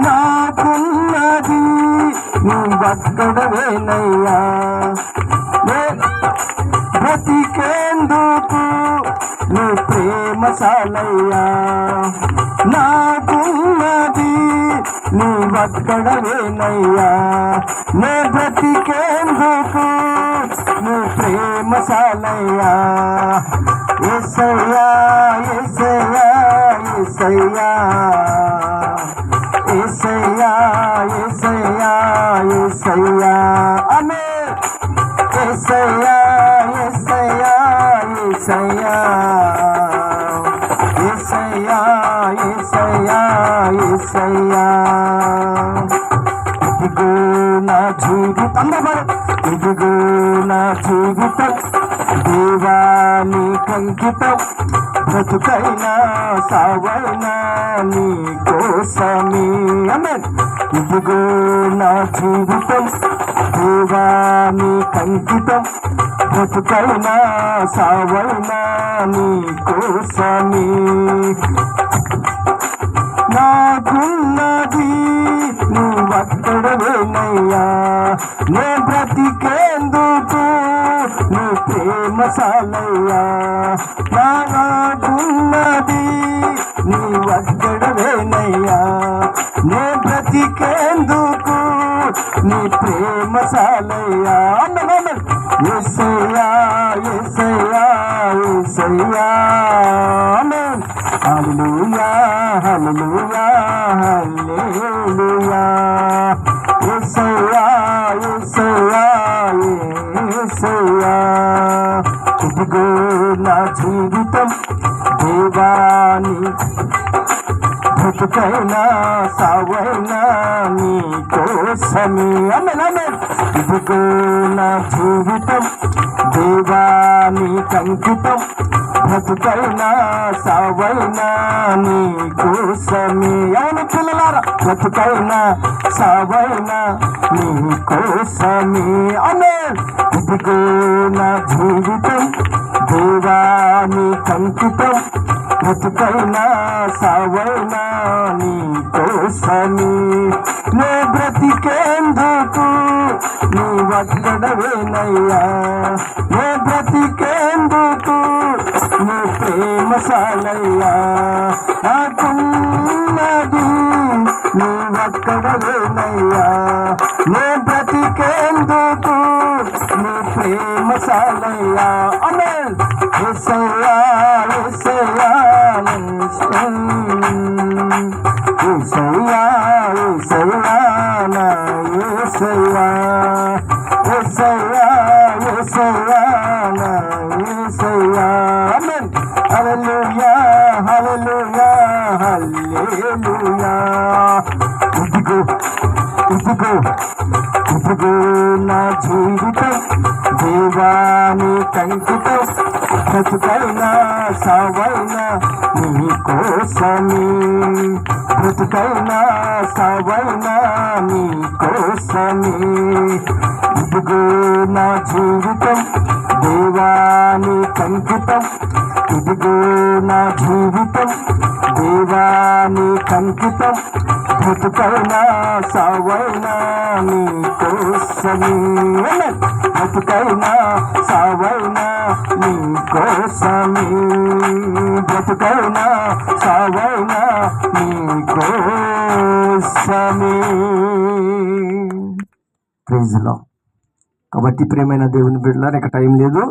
నాకున్నది నీ ఒక్కడవేనయ్యా, బ్రతికేందుకు నీ ప్రేమ చాలయ్యా. నాకున్నది నీ ఒక్కడవేనయ్యా, నే బ్రతికేందుకు నీ ప్రేమ చాలయ్యా. యేసయ్యా యేసయ్యా యేసయ్యా యేసయ్యా యేసయ్యా యేసయ్యా ఆమేన్. యేసయ్యా యేసయ్యా యేసయ్యా యేసయ్యా యేసయ్యా యేసయ్యా. ఇదిగో నా జీవితం, ఇదిగో నా జీవితం దేవానికంకితం, బ్రతుకైనా సావైనా నీ కోసమే. ఆమేన్. ఇదిగో నా జీవితం దేవానికంకితం, బ్రతుకైనా సావైనా నీ కోసమే. నాకున్నది నీ ఒక్కడవేనయ్యా, నే బ్రతికేందుకు నీ ప్రేమ చాలయ్యా. నాకున్నది నీ ఒక్కడవేనయ్యా, నే బ్రతికేందుకు నీ ప్రేమ చాలయ్యా. యేసయ్యా యేసయ్యా యేసయ్యా ఆమేన్. హల్లెలూయా హల్లెలూయా హల్లెలూయా. యేసయ్యా యేసయ్యా యేసయ్యా. ఇదిగో నా జీవితం దేవాని, బ్రతుకైనా సావైనా నీ కోసమే. ఆమేన్ ఆమేన్. ఇదిగో నా జీవితం దేవానికంకితం, బ్రతుకైనా సావైనా నీ కోసమే. అవును పిల్లలారా, బ్రతుకైనా సావైనా నీ కోసమే. ఆమేన్. ఇదిగో నా జీవితం దేవానికంకితం, బ్రతుకైనా సావైనా నీ కోసమే. నే బ్రతికేందుకు నీ ఒక్కడవేనయ్యా, నే బ్రతికేందుకు నీ ప్రేమ చాలయ్యా. నాకున్నది నీ ఒక్కడవేనయ్యా, నే బ్రతికేందుకు నీ ప్రేమ చాలయ్యా. ఆమేన్. యేసయ్యా యేసయ్యా యేసయ్యా యేసయ్యా నా యేసయ్యా. యేసయ్యా యేసయ్యా నా యేసయ్యా. ఆమేన్. హల్లెలూయా హల్లెలూయా హల్లెలూయా. ఇదిగో ఇదిగో ఇదిగో నా జీవితం దేవానికంకితం, బ్రతుకైనా సావైనా నీ కోసమే. బ్రతుకైనా సావైనా నీ కోసమే. ఇదిగో నా జీవితం దేవానికంకితం, ఇదిగో నా జీవితం దేవానికంకితం, బ్రతుకైనా సావైనా నీ కోసమే. బ్రతుకైనా సావైనా నీ కోసమే, బ్రతుకైనా సావైనా నీ కోసమే. Praise lord. కాబట్టి ప్రియమైన దేవుని బిడ్డలారా, ఇక టైం లేదు.